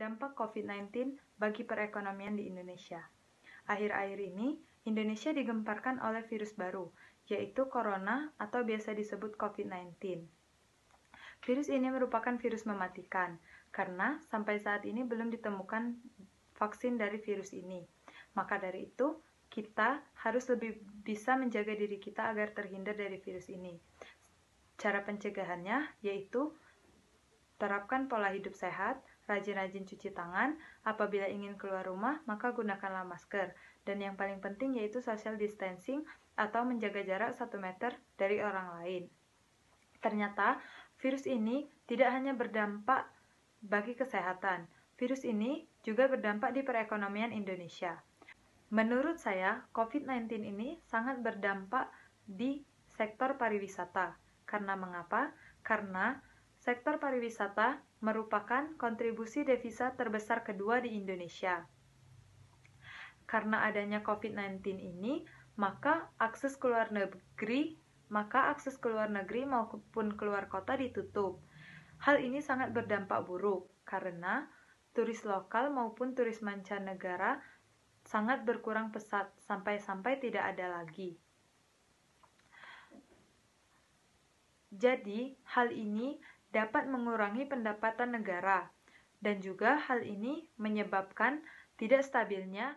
Dampak COVID-19 bagi perekonomian di Indonesia. Akhir-akhir ini, Indonesia digemparkan oleh virus baru, yaitu corona atau biasa disebut COVID-19. Virus ini merupakan virus mematikan, karena sampai saat ini belum ditemukan vaksin dari virus ini. Maka dari itu, kita harus lebih bisa menjaga diri kita agar terhindar dari virus ini. Cara pencegahannya yaitu terapkan pola hidup sehat, rajin-rajin cuci tangan, apabila ingin keluar rumah maka gunakanlah masker, dan yang paling penting yaitu social distancing atau menjaga jarak 1 meter dari orang lain. Ternyata virus ini tidak hanya berdampak bagi kesehatan, virus ini juga berdampak di perekonomian Indonesia. Menurut saya, COVID-19 ini sangat berdampak di sektor pariwisata. Karena mengapa? Karena sektor pariwisata merupakan kontribusi devisa terbesar kedua di Indonesia. Karena adanya COVID-19 ini, maka akses keluar negeri maupun keluar kota ditutup. Hal ini sangat berdampak buruk karena turis lokal maupun turis mancanegara sangat berkurang pesat sampai-sampai tidak ada lagi. Jadi, hal ini dapat mengurangi pendapatan negara, dan juga hal ini menyebabkan tidak stabilnya.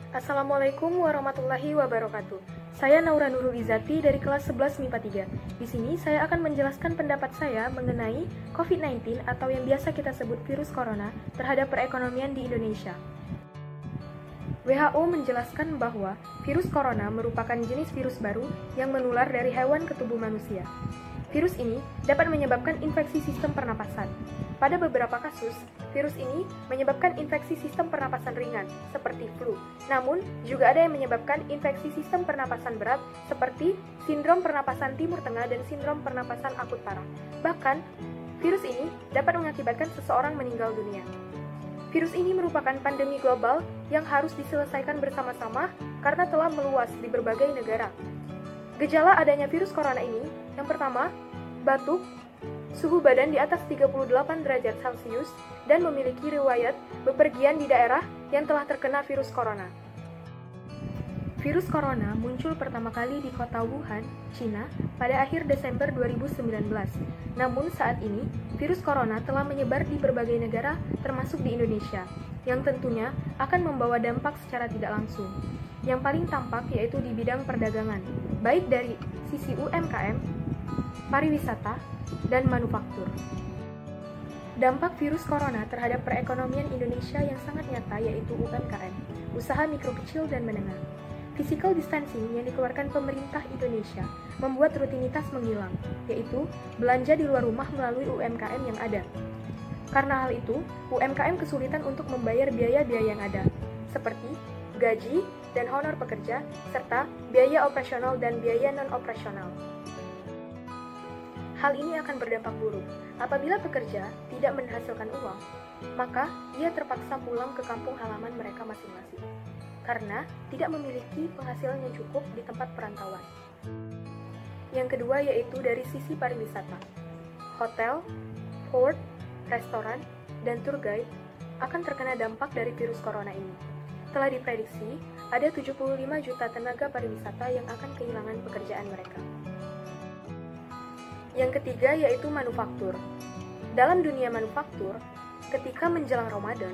Assalamualaikum warahmatullahi wabarakatuh. Saya Naura Nurul Izati dari kelas 11 MIPA 3. Di sini saya akan menjelaskan pendapat saya mengenai COVID-19 atau yang biasa kita sebut virus corona terhadap perekonomian di Indonesia. WHO menjelaskan bahwa virus corona merupakan jenis virus baru yang menular dari hewan ke tubuh manusia. Virus ini dapat menyebabkan infeksi sistem pernapasan. Pada beberapa kasus, virus ini menyebabkan infeksi sistem pernapasan ringan, seperti flu. Namun, juga ada yang menyebabkan infeksi sistem pernapasan berat, seperti sindrom pernapasan timur tengah dan sindrom pernapasan akut parah. Bahkan, virus ini dapat mengakibatkan seseorang meninggal dunia. Virus ini merupakan pandemi global yang harus diselesaikan bersama-sama karena telah meluas di berbagai negara. Gejala adanya virus corona ini, yang pertama, batuk, suhu badan di atas 38 derajat Celcius, dan memiliki riwayat bepergian di daerah yang telah terkena virus corona. Virus corona muncul pertama kali di kota Wuhan, China, pada akhir Desember 2019. Namun saat ini, virus corona telah menyebar di berbagai negara, termasuk di Indonesia, yang tentunya akan membawa dampak secara tidak langsung. Yang paling tampak yaitu di bidang perdagangan, baik dari sisi UMKM, pariwisata, dan manufaktur. Dampak virus corona terhadap perekonomian Indonesia yang sangat nyata yaitu UMKM, usaha mikro kecil dan menengah. Physical distancing yang dikeluarkan pemerintah Indonesia membuat rutinitas menghilang, yaitu belanja di luar rumah melalui UMKM yang ada. Karena hal itu, UMKM kesulitan untuk membayar biaya-biaya yang ada, seperti gaji dan honor pekerja, serta biaya operasional dan biaya non-operasional. Hal ini akan berdampak buruk. Apabila pekerja tidak menghasilkan uang, maka ia terpaksa pulang ke kampung halaman mereka masing-masing, karena tidak memiliki penghasilan yang cukup di tempat perantauan. Yang kedua yaitu dari sisi pariwisata. Hotel, port, restoran, dan tour guide akan terkena dampak dari virus corona ini. Telah diprediksi ada 75 juta tenaga pariwisata yang akan kehilangan pekerjaan mereka. Yang ketiga yaitu manufaktur. Dalam dunia manufaktur, ketika menjelang Ramadan,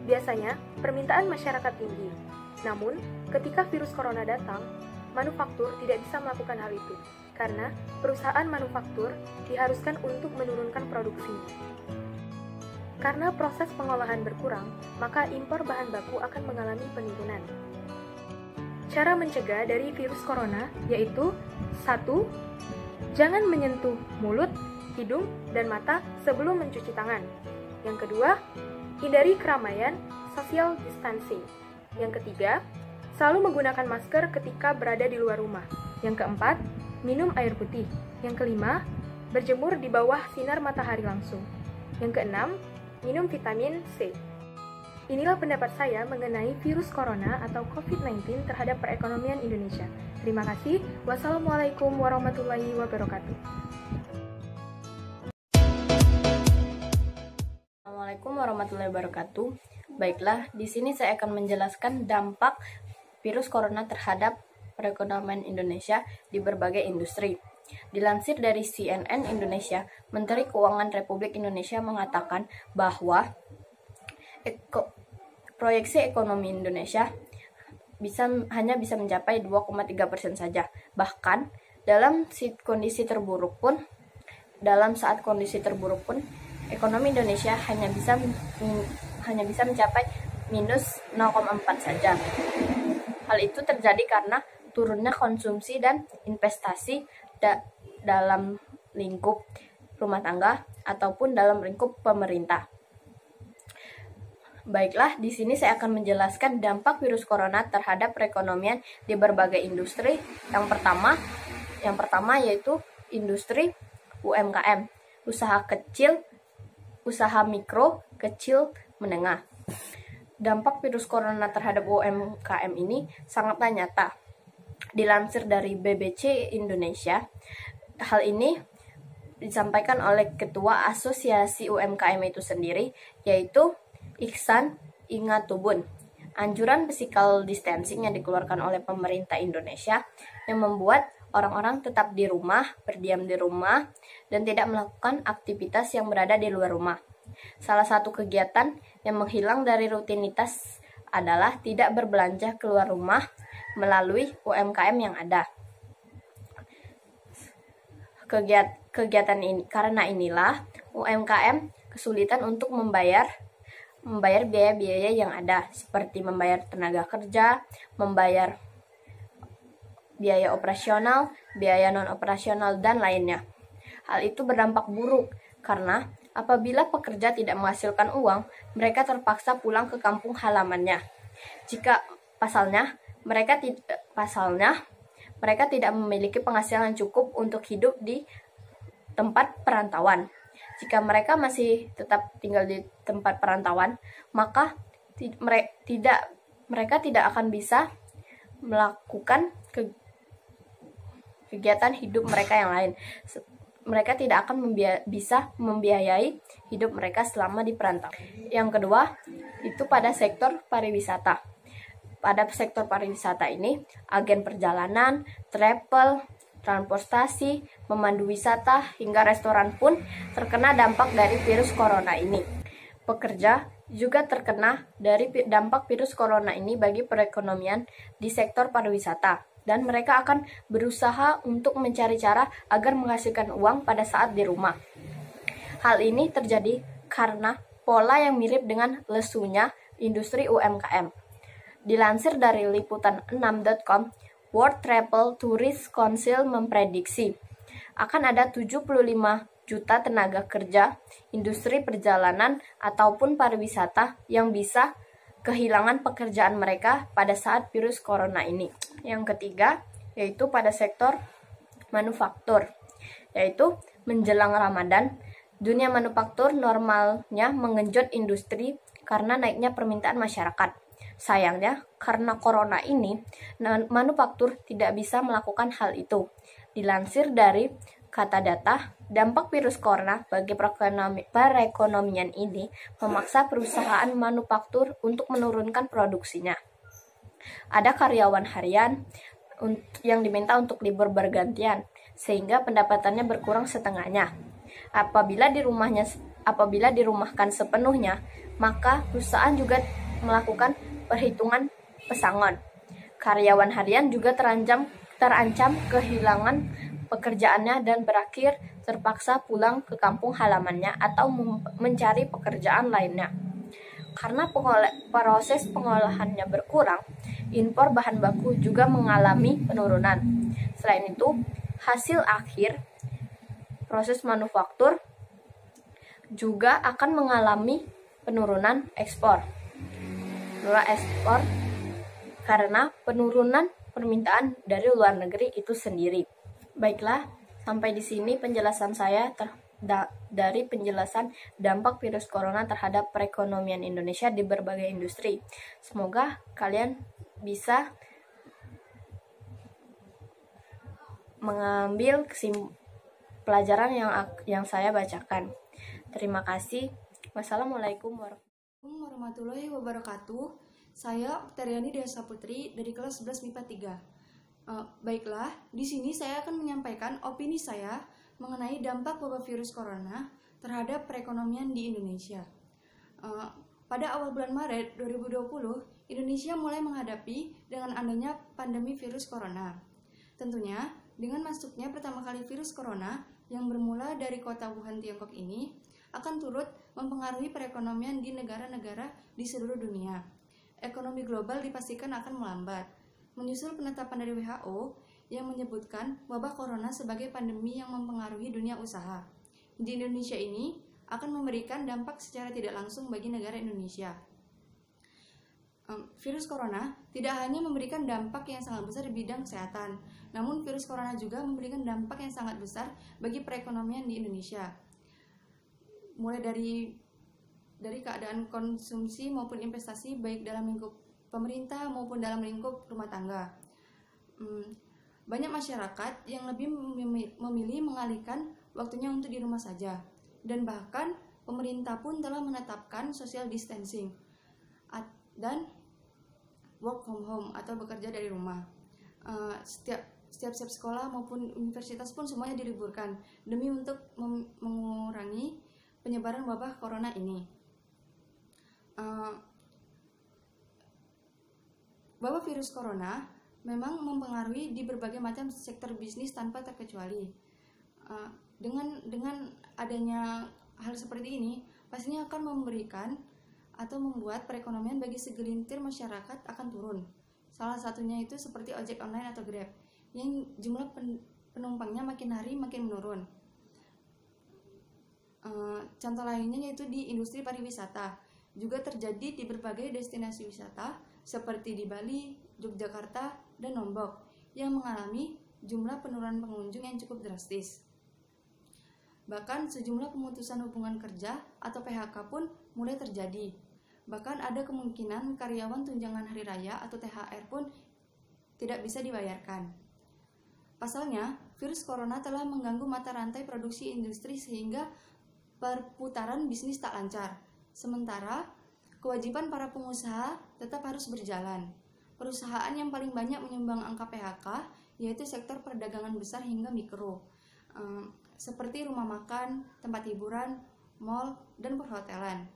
biasanya permintaan masyarakat tinggi. Namun, ketika virus corona datang, manufaktur tidak bisa melakukan hal itu, karena perusahaan manufaktur diharuskan untuk menurunkan produksi. Karena proses pengolahan berkurang, maka impor bahan baku akan mengalami penurunan. Cara mencegah dari virus corona yaitu 1. Jangan menyentuh mulut, hidung, dan mata sebelum mencuci tangan. Yang kedua, hindari keramaian, social distancing. Yang ketiga, selalu menggunakan masker ketika berada di luar rumah. Yang keempat, minum air putih. Yang kelima, berjemur di bawah sinar matahari langsung. Yang keenam, minum vitamin C. Inilah pendapat saya mengenai virus corona atau COVID-19 terhadap perekonomian Indonesia. Terima kasih. Wassalamualaikum warahmatullahi wabarakatuh. Assalamualaikum warahmatullahi wabarakatuh. Baiklah, di sini saya akan menjelaskan dampak virus corona terhadap perekonomian Indonesia di berbagai industri. Dilansir dari CNN Indonesia, Menteri Keuangan Republik Indonesia mengatakan bahwa proyeksi ekonomi Indonesia hanya bisa mencapai 2,3% saja. Bahkan dalam saat kondisi terburuk pun, ekonomi Indonesia hanya bisa mencapai minus 0,4 saja. Hal itu terjadi karena turunnya konsumsi dan investasi dalam lingkup rumah tangga ataupun dalam lingkup pemerintah. Baiklah, di sini saya akan menjelaskan dampak virus corona terhadap perekonomian di berbagai industri. Yang pertama yaitu industri UMKM, usaha mikro, kecil, menengah. Dampak virus corona terhadap UMKM ini sangatlah nyata. Dilansir dari BBC Indonesia, hal ini disampaikan oleh Ketua Asosiasi UMKM itu sendiri, yaitu Iksan Ingatubun. Anjuran physical distancing yang dikeluarkan oleh pemerintah Indonesia yang membuat orang-orang tetap di rumah, berdiam di rumah, dan tidak melakukan aktivitas yang berada di luar rumah. Salah satu kegiatan yang menghilang dari rutinitas adalah tidak berbelanja keluar rumah melalui UMKM yang ada. Kegiatan ini, karena inilah UMKM kesulitan untuk membayar biaya-biaya yang ada, seperti membayar tenaga kerja, membayar biaya operasional, biaya non-operasional, dan lainnya. Hal itu berdampak buruk karena apabila pekerja tidak menghasilkan uang, mereka terpaksa pulang ke kampung halamannya. Jika pasalnya, mereka tidak memiliki penghasilan cukup untuk hidup di tempat perantauan. Jika mereka masih tetap tinggal di tempat perantauan, maka mereka tidak akan bisa melakukan kegiatan hidup mereka yang lain. Mereka tidak akan bisa membiayai hidup mereka selama di perantauan. Yang kedua, itu pada sektor pariwisata. Pada sektor pariwisata ini, agen perjalanan, travel, transportasi, pemandu wisata, hingga restoran pun terkena dampak dari virus corona ini. Pekerja juga terkena dari dampak virus corona ini bagi perekonomian di sektor pariwisata, dan mereka akan berusaha untuk mencari cara agar menghasilkan uang pada saat di rumah. Hal ini terjadi karena pola yang mirip dengan lesunya industri UMKM. Dilansir dari liputan6.com, World Travel Tourist Council memprediksi akan ada 75 juta tenaga kerja industri perjalanan ataupun pariwisata yang bisa kehilangan pekerjaan mereka pada saat virus corona ini. Yang ketiga, yaitu pada sektor manufaktur, yaitu menjelang Ramadan, dunia manufaktur normalnya mengenjot industri karena naiknya permintaan masyarakat. Sayangnya, karena corona ini, manufaktur tidak bisa melakukan hal itu. Dilansir dari kata data, dampak virus corona bagi perekonomian ini memaksa perusahaan manufaktur untuk menurunkan produksinya. Ada karyawan harian yang diminta untuk libur bergantian, sehingga pendapatannya berkurang setengahnya. Apabila dirumahkan sepenuhnya, maka perusahaan juga melakukan perhitungan pesangon. Karyawan harian juga terancam kehilangan pekerjaannya dan berakhir terpaksa pulang ke kampung halamannya atau mencari pekerjaan lainnya. Karena proses pengolahannya berkurang, impor bahan baku juga mengalami penurunan. Selain itu, hasil akhir proses manufaktur juga akan mengalami penurunan ekspor karena penurunan permintaan dari luar negeri itu sendiri. Baiklah, sampai di sini penjelasan saya dari penjelasan dampak virus corona terhadap perekonomian Indonesia di berbagai industri. Semoga kalian bisa mengambil pelajaran yang saya bacakan. Terima kasih. Wassalamualaikum warahmatullahi wabarakatuh. Saya Oktaviani Desa Putri dari kelas 11 MIPA 3. Baiklah, di sini saya akan menyampaikan opini saya mengenai dampak wabah virus corona terhadap perekonomian di Indonesia. Pada awal bulan Maret 2020, Indonesia mulai menghadapi dengan adanya pandemi virus corona. Tentunya, dengan masuknya pertama kali virus corona yang bermula dari kota Wuhan, Tiongkok ini akan turut mempengaruhi perekonomian di negara-negara di seluruh dunia. Ekonomi global dipastikan akan melambat. Menyusul penetapan dari WHO yang menyebutkan wabah corona sebagai pandemi yang mempengaruhi dunia usaha. Di Indonesia ini akan memberikan dampak secara tidak langsung bagi negara Indonesia. Virus corona tidak hanya memberikan dampak yang sangat besar di bidang kesehatan, namun virus corona juga memberikan dampak yang sangat besar bagi perekonomian di Indonesia. Mulai dari keadaan konsumsi maupun investasi baik dalam lingkup pemerintah maupun dalam lingkup rumah tangga. Banyak masyarakat yang lebih memilih mengalihkan waktunya untuk di rumah saja, dan bahkan pemerintah pun telah menetapkan social distancing dan work from home atau bekerja dari rumah. Setiap sekolah maupun universitas pun semuanya diliburkan demi untuk mengurangi penyebaran wabah corona ini. Wabah virus corona memang mempengaruhi di berbagai macam sektor bisnis tanpa terkecuali. Dengan adanya hal seperti ini, pastinya akan memberikan atau membuat perekonomian bagi segelintir masyarakat akan turun. Salah satunya itu seperti ojek online atau Grab, yang jumlah penumpangnya makin hari makin menurun. Contoh lainnya yaitu di industri pariwisata, juga terjadi di berbagai destinasi wisata seperti di Bali, Yogyakarta, dan Lombok, yang mengalami jumlah penurunan pengunjung yang cukup drastis. Bahkan sejumlah pemutusan hubungan kerja atau PHK pun mulai terjadi. Bahkan ada kemungkinan karyawan tunjangan hari raya atau THR pun tidak bisa dibayarkan. Pasalnya, virus corona telah mengganggu mata rantai produksi industri sehingga perputaran bisnis tak lancar. Sementara, kewajiban para pengusaha tetap harus berjalan. Perusahaan yang paling banyak menyumbang angka PHK yaitu sektor perdagangan besar hingga mikro, seperti rumah makan, tempat hiburan, mal, dan perhotelan.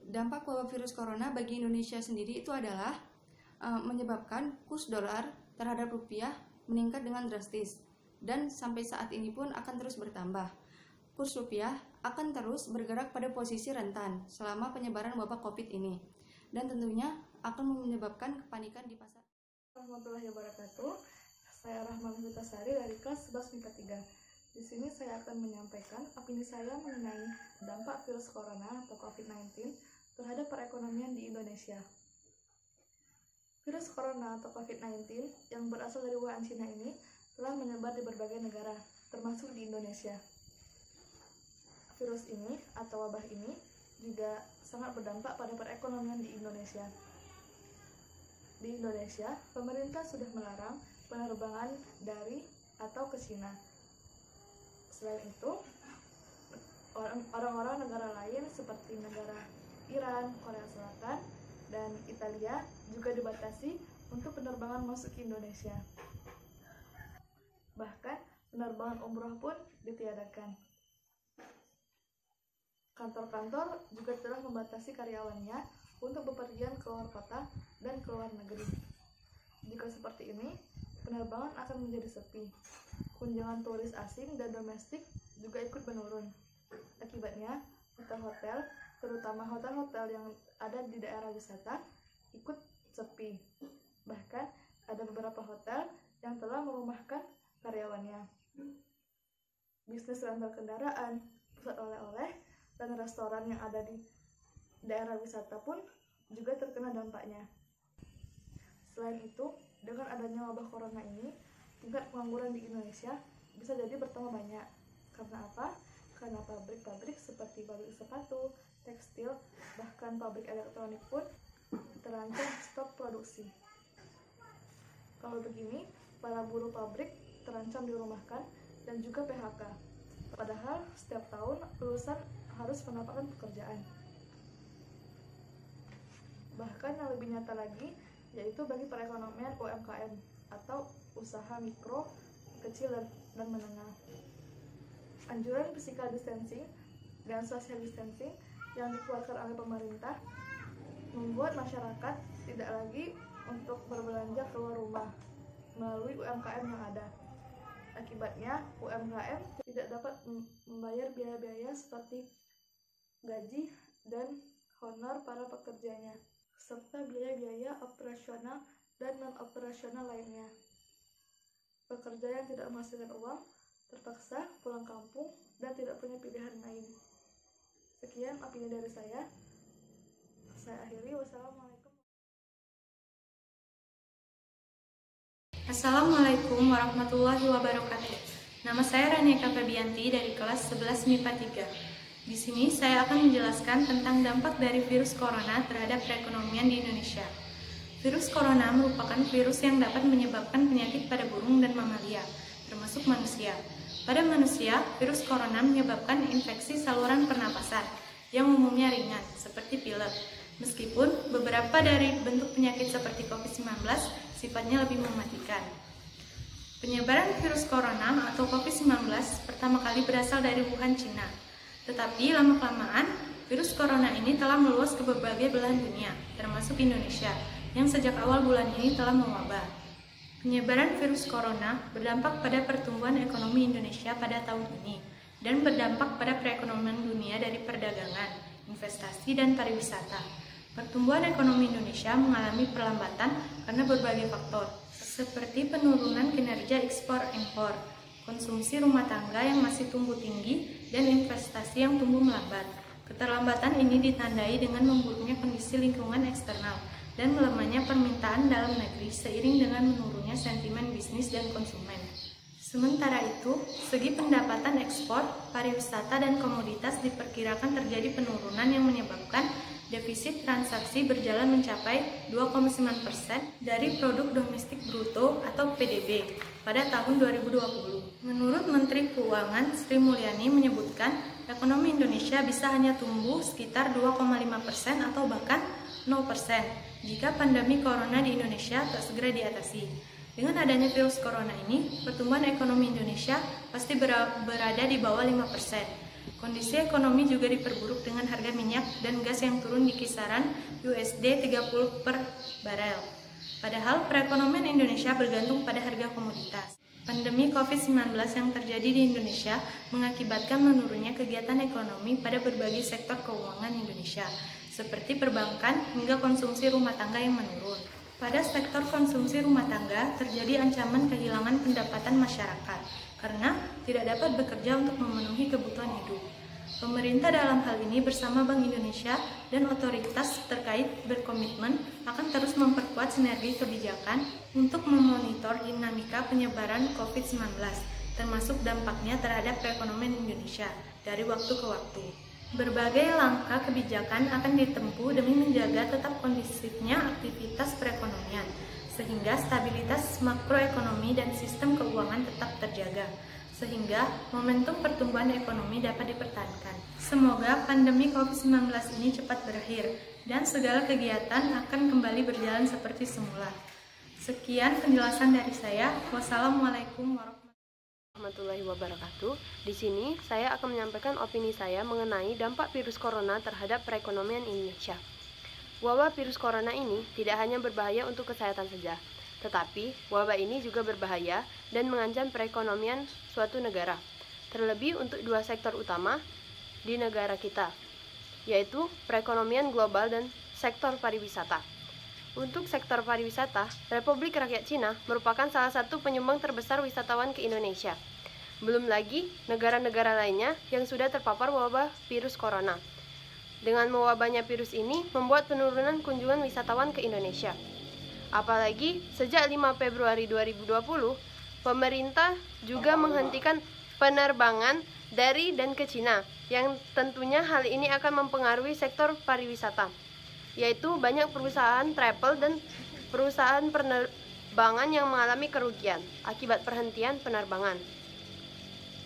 Dampak wabah virus corona bagi Indonesia sendiri itu adalah menyebabkan kurs dolar terhadap rupiah meningkat dengan drastis, dan sampai saat ini pun akan terus bertambah. Kurs rupiah akan terus bergerak pada posisi rentan selama penyebaran wabah COVID ini, dan tentunya akan menyebabkan kepanikan di pasar. Warahmatullahi wabarakatuh. Saya Rahman Hutasari dari kelas 11 MIPA 3. Di sini saya akan menyampaikan opini saya mengenai dampak virus corona atau COVID-19 terhadap perekonomian di Indonesia. Virus corona atau COVID-19 yang berasal dari Wuhan, Cina ini telah menyebar di berbagai negara, termasuk di Indonesia. Virus ini atau wabah ini juga sangat berdampak pada perekonomian di Indonesia. Di Indonesia, pemerintah sudah melarang penerbangan dari atau ke Cina. Selain itu, orang-orang negara lain seperti negara Iran, Korea Selatan, dan Italia juga dibatasi untuk penerbangan masuk ke Indonesia. Bahkan, penerbangan umroh pun ditiadakan. Kantor-kantor juga telah membatasi karyawannya untuk bepergian ke luar kota dan ke luar negeri. Jika seperti ini, penerbangan akan menjadi sepi. Kunjungan turis asing dan domestik juga ikut menurun. Akibatnya, hotel-hotel, terutama hotel-hotel yang ada di daerah wisata, ikut sepi. Bahkan, ada beberapa hotel yang telah merumahkan karyawannya. Bisnis rental kendaraan, pusat oleh-oleh, dan restoran yang ada di daerah wisata pun juga terkena dampaknya. Selain itu, dengan adanya wabah corona ini, tingkat pengangguran di Indonesia bisa jadi bertambah banyak. Karena apa? Karena pabrik-pabrik seperti pabrik sepatu, tekstil, bahkan pabrik elektronik pun terancam stop produksi. Kalau begini, para buruh pabrik terancam dirumahkan dan juga PHK. Padahal setiap tahun lulusan harus mendapatkan pekerjaan. Bahkan yang lebih nyata lagi, yaitu bagi perekonomian UMKM atau usaha mikro, kecil, dan menengah. Anjuran physical distancing dan social distancing yang dikeluarkan oleh pemerintah membuat masyarakat tidak lagi untuk berbelanja keluar rumah melalui UMKM yang ada. Akibatnya, UMKM tidak dapat membayar biaya-biaya seperti gaji dan honor para pekerjanya, serta biaya-biaya operasional dan non-operasional lainnya. Pekerja yang tidak menghasilkan uang terpaksa pulang kampung dan tidak punya pilihan lain. Sekian opini dari saya. Saya akhiri. Wassalamualaikum. Assalamualaikum warahmatullahi wabarakatuh. Nama saya Rania Febianti dari kelas 11 MIPA 3. Di sini saya akan menjelaskan tentang dampak dari virus corona terhadap perekonomian di Indonesia. Virus corona merupakan virus yang dapat menyebabkan penyakit pada burung dan mamalia, termasuk manusia. Pada manusia, virus corona menyebabkan infeksi saluran pernapasan yang umumnya ringan, seperti pilek. Meskipun beberapa dari bentuk penyakit seperti COVID-19 sifatnya lebih mematikan. Penyebaran virus corona atau COVID-19 pertama kali berasal dari Wuhan, Cina. Tetapi lama-kelamaan, virus corona ini telah meluas ke berbagai belahan dunia, termasuk Indonesia, yang sejak awal bulan ini telah mewabah. Penyebaran virus corona berdampak pada pertumbuhan ekonomi Indonesia pada tahun ini, dan berdampak pada perekonomian dunia dari perdagangan, investasi, dan pariwisata. Pertumbuhan ekonomi Indonesia mengalami perlambatan karena berbagai faktor, seperti penurunan kinerja ekspor-impor, konsumsi rumah tangga yang masih tumbuh tinggi, dan investasi yang tumbuh melambat. Keterlambatan ini ditandai dengan memburuknya kondisi lingkungan eksternal dan melemahnya permintaan dalam negeri seiring dengan menurunnya sentimen bisnis dan konsumen. Sementara itu, segi pendapatan ekspor, pariwisata, dan komoditas diperkirakan terjadi penurunan yang menyebabkan defisit transaksi berjalan mencapai 2,9% dari produk domestik bruto atau PDB pada tahun 2020. Menurut Menteri Keuangan Sri Mulyani menyebutkan, ekonomi Indonesia bisa hanya tumbuh sekitar 2,5% atau bahkan 0% jika pandemi corona di Indonesia tak segera diatasi. Dengan adanya virus corona ini, pertumbuhan ekonomi Indonesia pasti berada di bawah 5%. Kondisi ekonomi juga diperburuk dengan harga minyak dan gas yang turun di kisaran USD 30 per barel. Padahal perekonomian Indonesia bergantung pada harga komoditas. Pandemi COVID-19 yang terjadi di Indonesia mengakibatkan menurunnya kegiatan ekonomi pada berbagai sektor keuangan Indonesia, seperti perbankan hingga konsumsi rumah tangga yang menurun. Pada sektor konsumsi rumah tangga terjadi ancaman kehilangan pendapatan masyarakat karena tidak dapat bekerja untuk memenuhi kebutuhan hidup. Pemerintah dalam hal ini bersama Bank Indonesia dan otoritas terkait berkomitmen akan terus memperkuat sinergi kebijakan untuk memonitor dinamika penyebaran COVID-19, termasuk dampaknya terhadap perekonomian Indonesia dari waktu ke waktu. Berbagai langkah kebijakan akan ditempuh demi menjaga tetap kondusifnya aktivitas perekonomian, sehingga stabilitas makroekonomi dan sistem keuangan tetap terjaga, sehingga momentum pertumbuhan ekonomi dapat dipertahankan. Semoga pandemi COVID-19 ini cepat berakhir, dan segala kegiatan akan kembali berjalan seperti semula. Sekian penjelasan dari saya. Wassalamualaikum warahmatullahi wabarakatuh. Di sini saya akan menyampaikan opini saya mengenai dampak virus corona terhadap perekonomian Indonesia. Wabah virus corona ini tidak hanya berbahaya untuk kesehatan saja, tetapi wabah ini juga berbahaya dan mengancam perekonomian suatu negara, terlebih untuk dua sektor utama di negara kita, yaitu perekonomian global dan sektor pariwisata. Untuk sektor pariwisata, Republik Rakyat Cina merupakan salah satu penyumbang terbesar wisatawan ke Indonesia. Belum lagi negara-negara lainnya yang sudah terpapar wabah virus corona. Dengan mewabahnya virus ini membuat penurunan kunjungan wisatawan ke Indonesia. Apalagi sejak 5 Februari 2020, Pemerintah juga menghentikan penerbangan dari dan ke Cina, yang tentunya hal ini akan mempengaruhi sektor pariwisata, yaitu banyak perusahaan travel dan perusahaan penerbangan yang mengalami kerugian akibat perhentian penerbangan.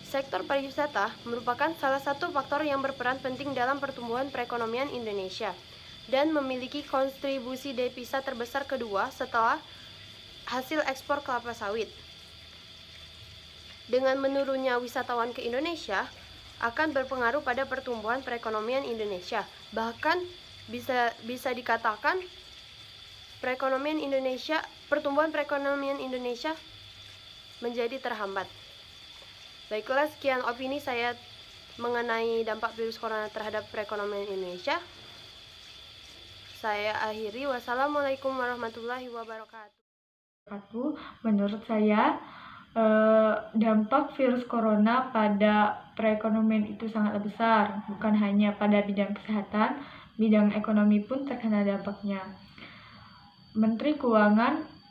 Sektor pariwisata merupakan salah satu faktor yang berperan penting dalam pertumbuhan perekonomian Indonesia dan memiliki kontribusi devisa terbesar kedua setelah hasil ekspor kelapa sawit. Dengan menurunnya wisatawan ke Indonesia akan berpengaruh pada pertumbuhan perekonomian Indonesia. Bahkan bisa dikatakan pertumbuhan perekonomian Indonesia menjadi terhambat. Baiklah, sekian opini saya mengenai dampak virus corona terhadap perekonomian Indonesia. Saya akhiri. Wassalamualaikum warahmatullahi wabarakatuh. Menurut saya, dampak virus corona pada perekonomian itu sangat besar, bukan hanya pada bidang kesehatan, bidang ekonomi pun terkena dampaknya. Menteri Keuangan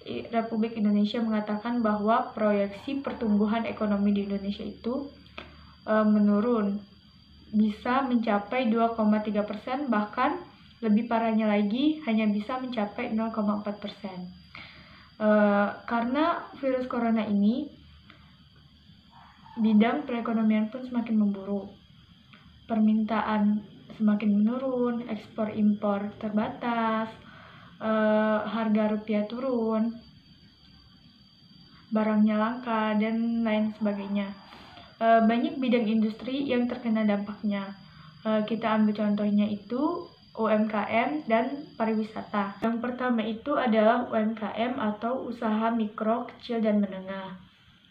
Republik Indonesia mengatakan bahwa proyeksi pertumbuhan ekonomi di Indonesia itu menurun, bisa mencapai 2,3%, bahkan lebih parahnya lagi hanya bisa mencapai 0,4%. Karena virus corona ini, bidang perekonomian pun semakin memburuk. Permintaan semakin menurun, ekspor impor terbatas, harga rupiah turun, barangnya langka, dan lain sebagainya. Banyak bidang industri yang terkena dampaknya. Kita ambil contohnya itu UMKM dan pariwisata. Yang pertama itu adalah UMKM atau usaha mikro, kecil, dan menengah.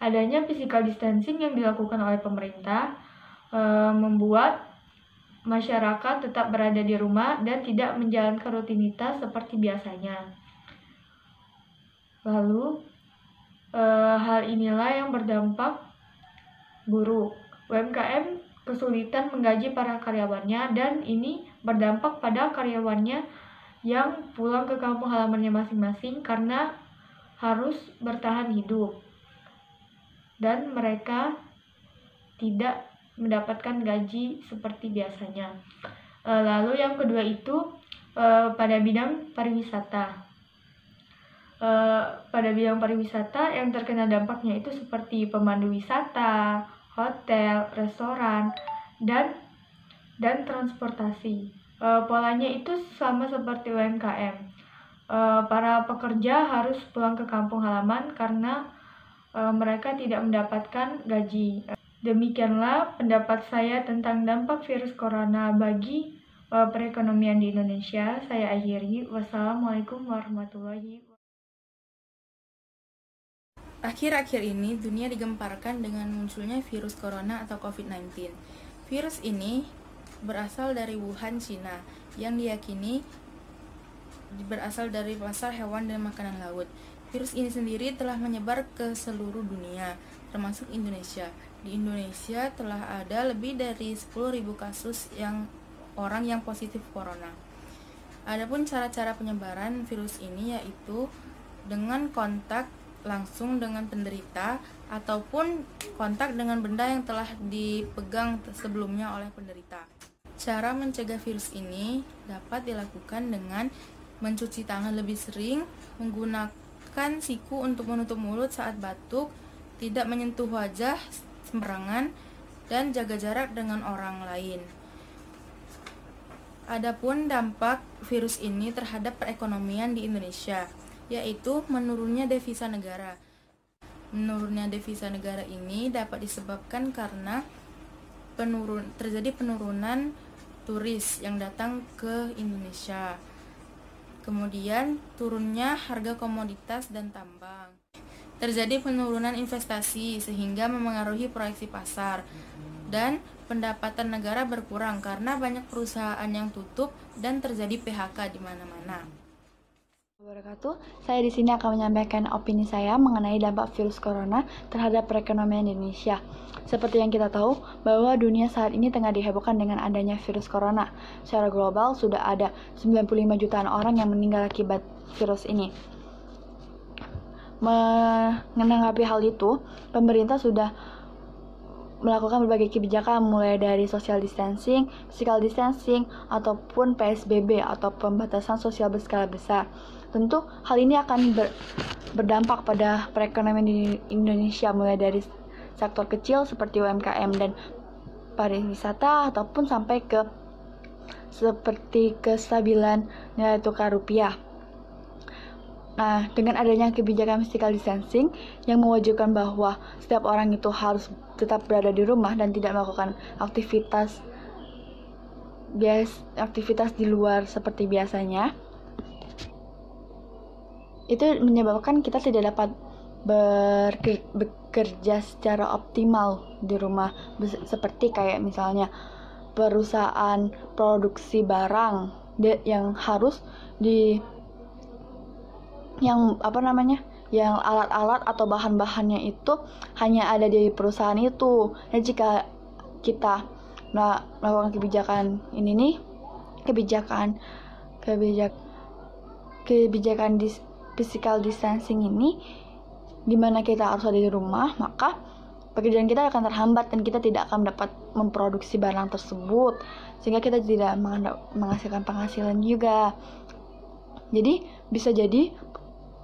Adanya physical distancing yang dilakukan oleh pemerintah membuat masyarakat tetap berada di rumah dan tidak menjalankan rutinitas seperti biasanya. Lalu, hal inilah yang berdampak buruk. UMKM kesulitan menggaji para karyawannya, dan ini berdampak pada karyawannya yang pulang ke kampung halamannya masing-masing karena harus bertahan hidup, dan mereka tidak mendapatkan gaji seperti biasanya. Lalu yang kedua itu pada bidang pariwisata. Pada bidang pariwisata yang terkena dampaknya itu seperti pemandu wisata, hotel, restoran, dan transportasi. Polanya itu sama seperti UMKM. Para pekerja harus pulang ke kampung halaman karena mereka tidak mendapatkan gaji. Demikianlah pendapat saya tentang dampak virus corona bagi perekonomian di Indonesia. Saya akhiri. Wassalamualaikum warahmatullahi wabarakatuh. Akhir-akhir ini, dunia digemparkan dengan munculnya virus corona atau COVID-19. Virus ini berasal dari Wuhan, Cina, yang diyakini berasal dari pasar hewan dan makanan laut. Virus ini sendiri telah menyebar ke seluruh dunia, termasuk Indonesia. Di Indonesia telah ada lebih dari 10.000 kasus orang yang positif corona. Adapun cara-cara penyebaran virus ini yaitu dengan kontak langsung dengan penderita ataupun kontak dengan benda yang telah dipegang sebelumnya oleh penderita. Cara mencegah virus ini dapat dilakukan dengan mencuci tangan lebih sering, menggunakan siku untuk menutup mulut saat batuk, tidak menyentuh wajah sembarangan, dan jaga jarak dengan orang lain. Adapun dampak virus ini terhadap perekonomian di Indonesia, yaitu menurunnya devisa negara. Menurunnya devisa negara ini dapat disebabkan karena terjadi penurunan turis yang datang ke Indonesia. Kemudian turunnya harga komoditas dan tambang. Terjadi penurunan investasi sehingga memengaruhi proyeksi pasar, dan pendapatan negara berkurang karena banyak perusahaan yang tutup dan terjadi PHK di mana-mana. Saya di sini akan menyampaikan opini saya mengenai dampak virus corona terhadap perekonomian Indonesia. Seperti yang kita tahu, bahwa dunia saat ini tengah dihebohkan dengan adanya virus corona. Secara global sudah ada 95 jutaan orang yang meninggal akibat virus ini. menanggapi hal itu, pemerintah sudah melakukan berbagai kebijakan mulai dari social distancing, physical distancing, ataupun PSBB atau pembatasan sosial berskala besar. Tentu hal ini akan berdampak pada perekonomian di Indonesia mulai dari sektor kecil seperti UMKM dan pariwisata ataupun sampai ke seperti kestabilan nilai tukar rupiah. Nah, dengan adanya kebijakan physical distancing yang mewajibkan bahwa setiap orang itu harus tetap berada di rumah dan tidak melakukan aktivitas di luar seperti biasanya, itu menyebabkan kita tidak dapat bekerja secara optimal di rumah, seperti kayak misalnya perusahaan produksi barang yang harus yang alat-alat atau bahan-bahannya itu hanya ada di perusahaan itu. Dan jika kita melakukan kebijakan physical distancing ini, di mana kita harus ada di rumah, maka pekerjaan kita akan terhambat dan kita tidak akan dapat memproduksi barang tersebut, sehingga kita tidak menghasilkan penghasilan juga. Jadi bisa jadi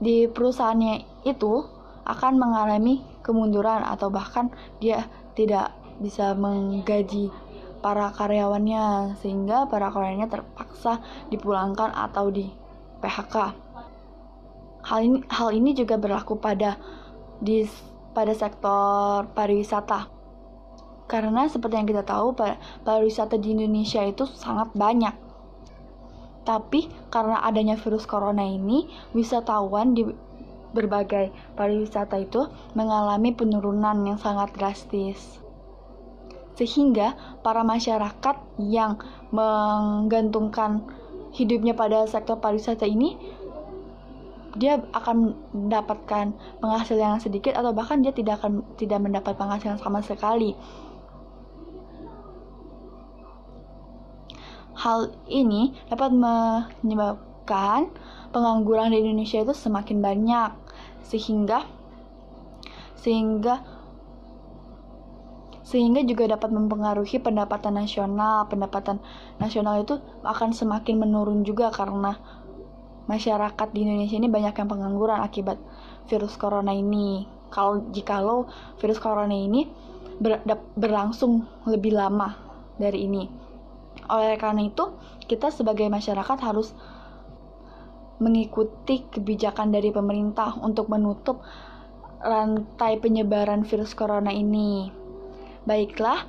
di perusahaannya itu akan mengalami kemunduran atau bahkan dia tidak bisa menggaji para karyawannya, sehingga para karyawannya terpaksa dipulangkan atau di PHK. Hal ini juga berlaku pada sektor pariwisata. Karena seperti yang kita tahu, pariwisata di Indonesia itu sangat banyak. Tapi karena adanya virus corona ini, wisatawan di berbagai pariwisata itu mengalami penurunan yang sangat drastis. Sehingga para masyarakat yang menggantungkan hidupnya pada sektor pariwisata ini, dia akan mendapatkan penghasilan yang sedikit atau bahkan dia tidak mendapat penghasilan sama sekali. Hal ini dapat menyebabkan pengangguran di Indonesia itu semakin banyak, sehingga juga dapat mempengaruhi pendapatan nasional. Pendapatan nasional itu akan semakin menurun juga karena masyarakat di Indonesia ini banyak yang pengangguran akibat virus corona ini. Jikalau virus corona ini berlangsung lebih lama dari ini. Oleh karena itu, kita sebagai masyarakat harus mengikuti kebijakan dari pemerintah untuk menutup rantai penyebaran virus corona ini. Baiklah,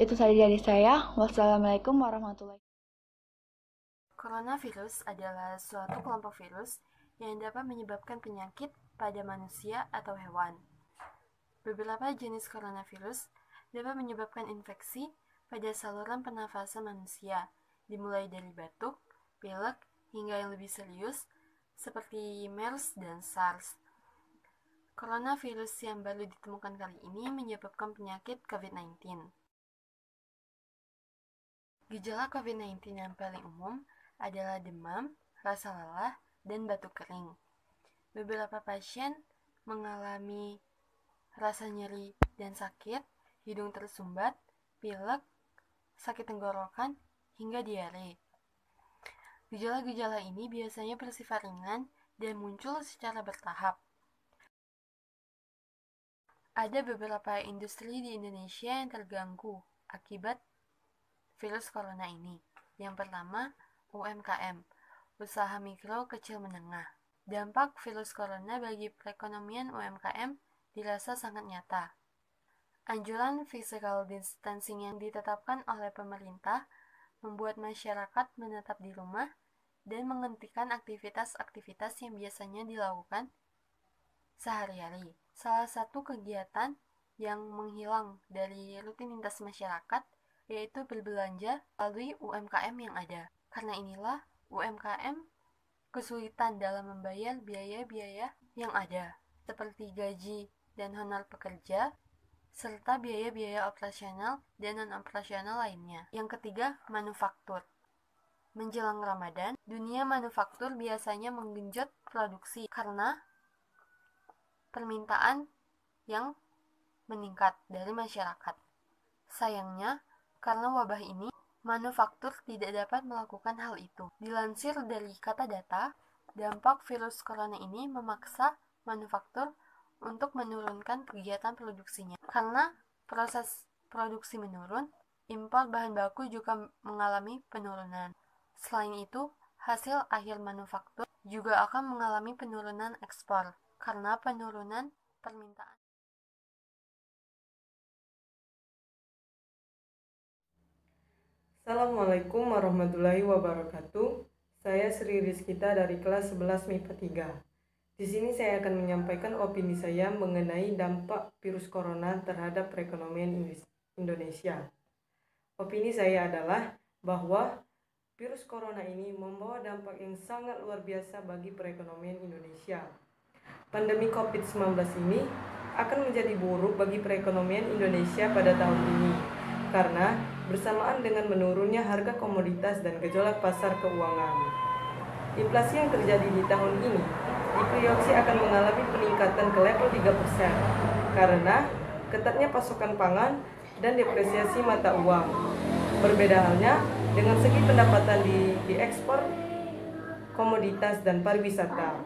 itu saja dari saya. Wassalamualaikum warahmatullahi wabarakatuh. Coronavirus adalah suatu kelompok virus yang dapat menyebabkan penyakit pada manusia atau hewan. Beberapa jenis coronavirus dapat menyebabkan infeksi pada saluran pernafasan manusia, dimulai dari batuk, pilek, hingga yang lebih serius seperti MERS dan SARS. Coronavirus yang baru ditemukan kali ini menyebabkan penyakit COVID-19. Gejala COVID-19 yang paling umum adalah demam, rasa lelah, dan batuk kering. Beberapa pasien mengalami rasa nyeri dan sakit, hidung tersumbat, pilek, sakit tenggorokan, hingga diare. Gejala-gejala ini biasanya bersifat ringan dan muncul secara bertahap. Ada beberapa industri di Indonesia yang terganggu akibat virus corona ini. Yang pertama, UMKM, usaha mikro kecil menengah. Dampak virus corona bagi perekonomian UMKM dirasa sangat nyata. Anjuran physical distancing yang ditetapkan oleh pemerintah membuat masyarakat menetap di rumah dan menghentikan aktivitas-aktivitas yang biasanya dilakukan sehari-hari. Salah satu kegiatan yang menghilang dari rutinitas masyarakat yaitu berbelanja melalui UMKM yang ada. Karena inilah UMKM kesulitan dalam membayar biaya-biaya yang ada, seperti gaji dan honor pekerja, serta biaya-biaya operasional dan non-operasional lainnya. Yang ketiga, manufaktur. Menjelang Ramadan, dunia manufaktur biasanya menggenjot produksi karena permintaan yang meningkat dari masyarakat. Sayangnya, karena wabah ini, manufaktur tidak dapat melakukan hal itu. Dilansir dari kata data, dampak virus corona ini memaksa manufaktur untuk menurunkan kegiatan produksinya. Karena proses produksi menurun, impor bahan baku juga mengalami penurunan. Selain itu, hasil akhir manufaktur juga akan mengalami penurunan ekspor karena penurunan permintaan. Assalamualaikum warahmatullahi wabarakatuh. Saya Sri Rizkita dari kelas 11 MIPA 3. Di sini saya akan menyampaikan opini saya mengenai dampak virus corona terhadap perekonomian Indonesia. Opini saya adalah bahwa virus corona ini membawa dampak yang sangat luar biasa bagi perekonomian Indonesia. Pandemi COVID-19 ini akan menjadi buruk bagi perekonomian Indonesia pada tahun ini, karena bersamaan dengan menurunnya harga komoditas dan gejolak pasar keuangan. Inflasi yang terjadi di tahun ini diproyeksi akan mengalami peningkatan ke level 3% karena ketatnya pasokan pangan dan depresiasi mata uang. Berbeda halnya dengan segi pendapatan di ekspor komoditas dan pariwisata.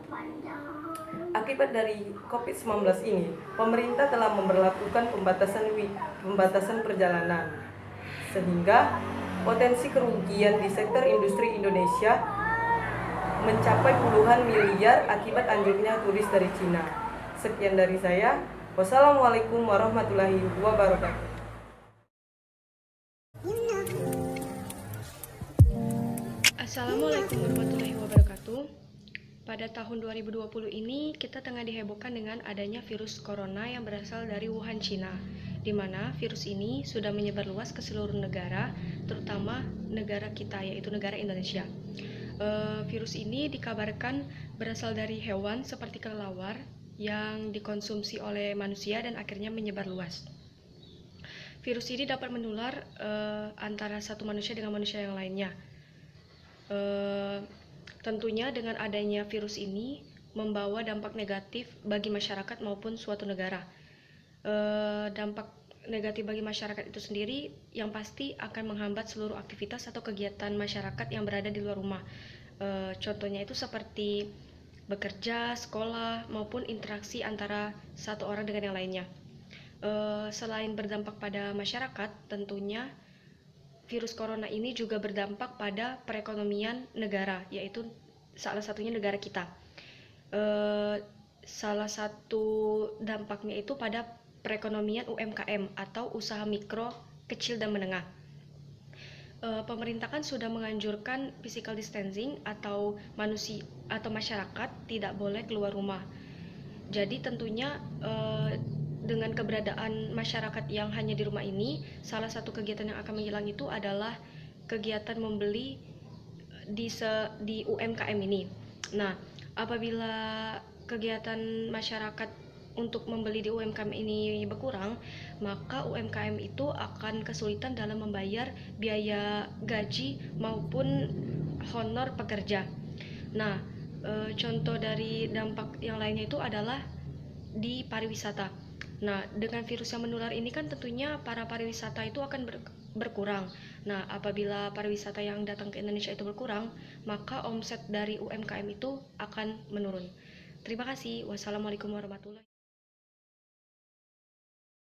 Akibat dari COVID-19 ini, pemerintah telah memberlakukan pembatasan perjalanan, sehingga potensi kerugian di sektor industri Indonesia mencapai puluhan miliar akibat anjloknya turis dari Cina. Sekian dari saya. Wassalamualaikum warahmatullahi wabarakatuh. Assalamualaikum warahmatullahi wabarakatuh. Pada tahun 2020 ini, kita tengah dihebohkan dengan adanya virus corona yang berasal dari Wuhan, Cina, di mana virus ini sudah menyebar luas ke seluruh negara, terutama negara kita, yaitu negara Indonesia. Virus ini dikabarkan berasal dari hewan seperti kelelawar yang dikonsumsi oleh manusia dan akhirnya menyebar luas. Virus ini dapat menular antara satu manusia dengan manusia yang lainnya. Tentunya dengan adanya virus ini membawa dampak negatif bagi masyarakat maupun suatu negara. Dampak negatif bagi masyarakat itu sendiri yang pasti akan menghambat seluruh aktivitas atau kegiatan masyarakat yang berada di luar rumah. Contohnya itu seperti bekerja, sekolah, maupun interaksi antara satu orang dengan yang lainnya. Selain berdampak pada masyarakat, tentunya virus corona ini juga berdampak pada perekonomian negara, yaitu salah satunya negara kita. Salah satu dampaknya itu pada perekonomian UMKM atau usaha mikro, kecil dan menengah. Pemerintah kan sudah menganjurkan physical distancing atau masyarakat tidak boleh keluar rumah. Jadi tentunya dengan keberadaan masyarakat yang hanya di rumah ini, salah satu kegiatan yang akan menghilang itu adalah kegiatan membeli di UMKM ini. Nah, apabila kegiatan masyarakat untuk membeli di UMKM ini berkurang, maka UMKM itu akan kesulitan dalam membayar biaya gaji maupun honor pekerja. Nah, contoh dari dampak yang lainnya itu adalah di pariwisata. Nah, dengan virus yang menular ini kan tentunya para pariwisata itu akan berkurang. Nah, apabila pariwisata yang datang ke Indonesia itu berkurang, maka omset dari UMKM itu akan menurun. Terima kasih. Wassalamualaikum warahmatullahi wabarakatuh.